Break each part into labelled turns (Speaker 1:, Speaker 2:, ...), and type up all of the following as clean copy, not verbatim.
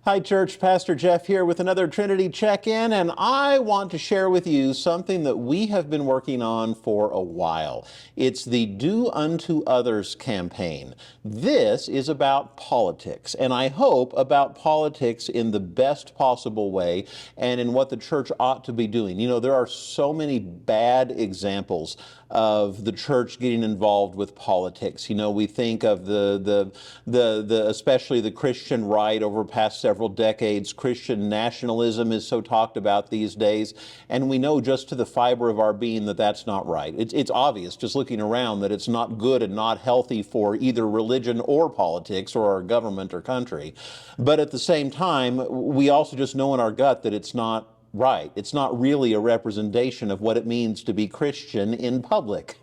Speaker 1: Hi, church. Pastor Jeff here with another Trinity check-in, and I want to share with you something that we have been working on for a while. It's the Do Unto Others campaign. This is about politics, and I hope about politics in the best possible way and in what the church ought to be doing. You know, there are so many bad examples of the church getting involved with politics. You know, we think of the especially the Christian right over past several decades. Christian nationalism is so talked about these days, and we know just to the fiber of our being that that's not right. It's obvious just looking around that it's not good and not healthy for either religion or politics or our government or country. But at the same time, we also just know in our gut that it's not right. It's not really a representation of what it means to be Christian in public.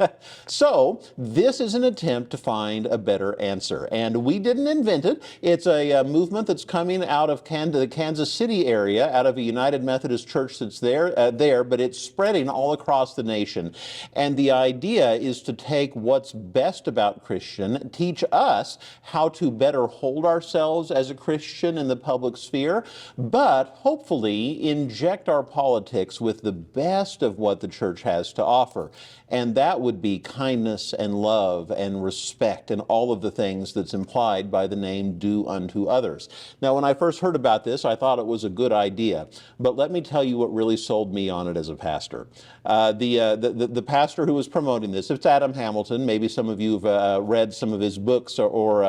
Speaker 1: So this is an attempt to find a better answer. And we didn't invent it. It's a movement that's coming out of the Kansas City area, out of a United Methodist Church that's there, but it's spreading all across the nation. And the idea is to take what's best about Christian, teach us how to better hold ourselves as a Christian in the public sphere, but hopefully inject our politics with the best of what the church has to offer. And that would be kindness and love and respect and all of the things that's implied by the name Do Unto Others. Now, when I first heard about this, I thought it was a good idea. But let me tell you what really sold me on it as a pastor. The pastor who was promoting this, it's Adam Hamilton. Maybe some of you have read some of his books or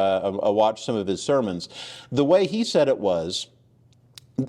Speaker 1: watched some of his sermons. The way he said it was,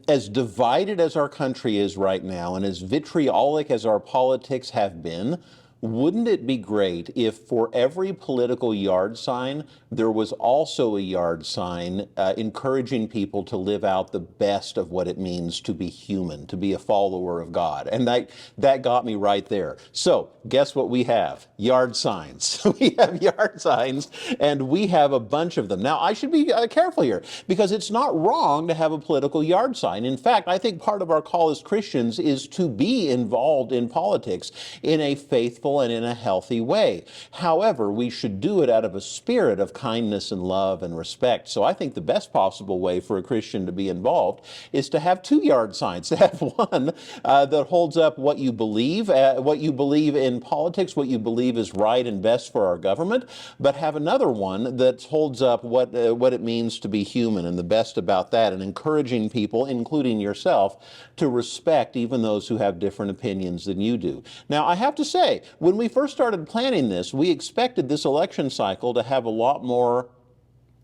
Speaker 1: as divided as our country is right now and as vitriolic as our politics have been, wouldn't it be great if for every political yard sign, there was also a yard sign encouraging people to live out the best of what it means to be human, to be a follower of God? And that got me right there. So guess what we have? Yard signs. We have yard signs, and we have a bunch of them. Now, I should be careful here, because it's not wrong to have a political yard sign. In fact, I think part of our call as Christians is to be involved in politics in a faithful and in a healthy way. However, we should do it out of a spirit of kindness and love and respect. So I think the best possible way for a Christian to be involved is to have two yard signs. To have one that holds up what you believe in politics, what you believe is right and best for our government, but have another one that holds up what it means to be human and the best about that, and encouraging people, including yourself, to respect even those who have different opinions than you do. Now, I have to say, when we first started planning this, we expected this election cycle to have a lot more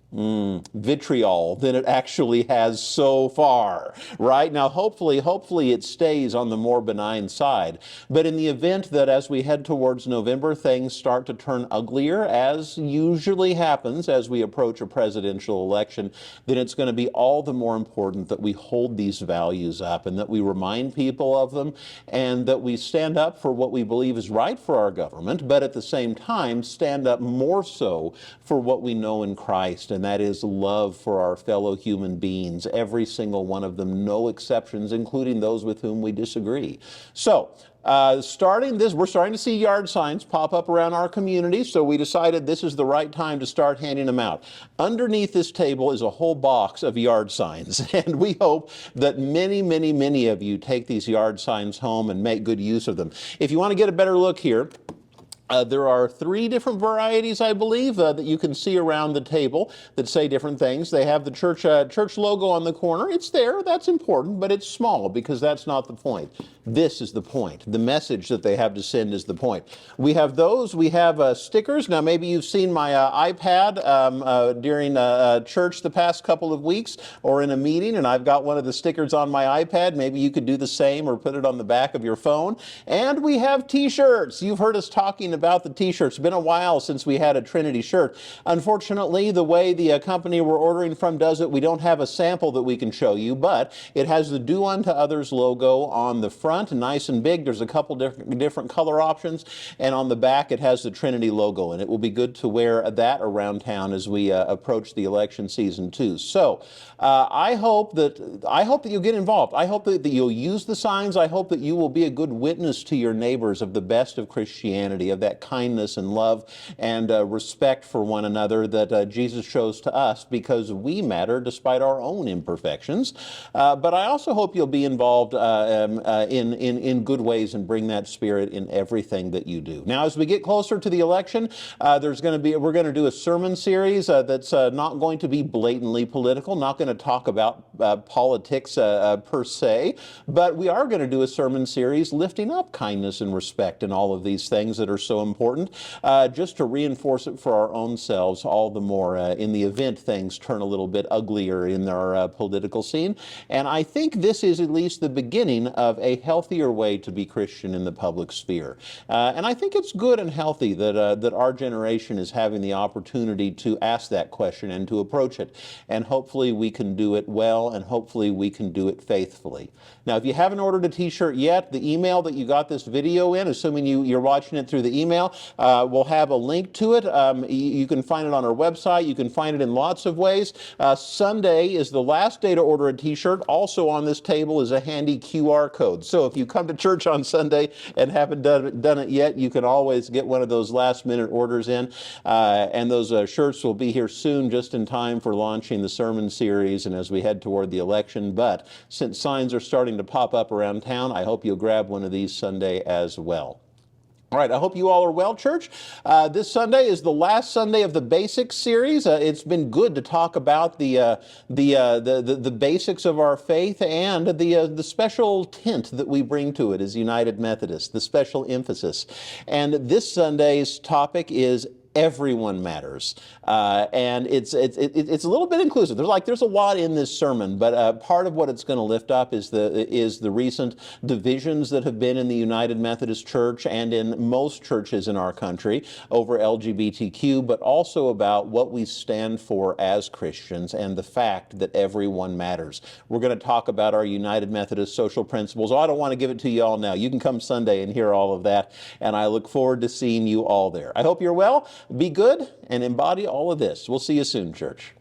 Speaker 1: vitriol than it actually has so far, right? Now, hopefully it stays on the more benign side. But in the event that as we head towards November, things start to turn uglier, as usually happens as we approach a presidential election, then it's going to be all the more important that we hold these values up and that we remind people of them, and that we stand up for what we believe is right for our government, but at the same time stand up more so for what we know in Christ, and that is love for our fellow human beings, every single one of them, no exceptions, including those with whom we disagree. So, we're starting to see yard signs pop up around our community, so we decided this is the right time to start handing them out. Underneath this table is a whole box of yard signs, and we hope that many, many, many of you take these yard signs home and make good use of them. If you want to get a better look here, there are 3 different varieties, I believe, that you can see around the table that say different things. They have the church logo on the corner. It's there. That's important, but it's small because that's not the point. This is the point. The message that they have to send is the point. We have those. We have stickers. Now, maybe you've seen my iPad during church the past couple of weeks or in a meeting, and I've got one of the stickers on my iPad. Maybe you could do the same or put it on the back of your phone. And we have T-shirts. You've heard us talking about the T-shirts. It's been a while since we had a Trinity shirt. Unfortunately, the way the company we're ordering from does it, we don't have a sample that we can show you, but it has the Do Unto Others logo on the front, nice and big. There's a couple different color options, and on the back it has the Trinity logo, and it will be good to wear that around town as we approach the election season too. So I hope that you'll get involved. I hope that you'll use the signs. I hope that you will be a good witness to your neighbors of the best of Christianity, of that kindness and love and respect for one another that Jesus shows to us, because we matter despite our own imperfections. But I also hope you'll be involved in good ways and bring that spirit in everything that you do. Now, as we get closer to the election, we're going to do a sermon series that's not going to be blatantly political, not going to talk about politics per se, but we are going to do a sermon series lifting up kindness and respect and all of these things that are so important, just to reinforce it for our own selves all the more in the event things turn a little bit uglier in our political scene. And I think this is at least the beginning of a healthier way to be Christian in the public sphere. And I think it's good and healthy that our generation is having the opportunity to ask that question and to approach it. And hopefully we can do it well, and hopefully we can do it faithfully. Now, if you haven't ordered a t-shirt yet, the email that you got this video in, assuming you're watching it through the email, we'll have a link to it. You can find it on our website. You can find it in lots of ways. Sunday is the last day to order a t-shirt. Also on this table is a handy QR code. So if you come to church on Sunday and haven't done it yet, you can always get one of those last-minute orders in. And those shirts will be here soon, just in time for launching the sermon series and as we head toward the election. But since signs are starting to pop up around town, I hope you'll grab one of these Sunday as well. All right, I hope you all are well, church. This Sunday is the last Sunday of the Basics series. It's been good to talk about the basics of our faith and the special tint that we bring to it as United Methodists, the special emphasis. And this Sunday's topic is everyone matters, and it's a little bit inclusive. There's a lot in this sermon, but part of what it's going to lift up is the recent divisions that have been in the United Methodist Church and in most churches in our country over LGBTQ, but also about what we stand for as Christians and the fact that everyone matters. We're going to talk about our United Methodist social principles. Oh, I don't want to give it to you all now. You can come Sunday and hear all of that, and I look forward to seeing you all there. I hope you're well. Be good and embody all of this. We'll see you soon, church.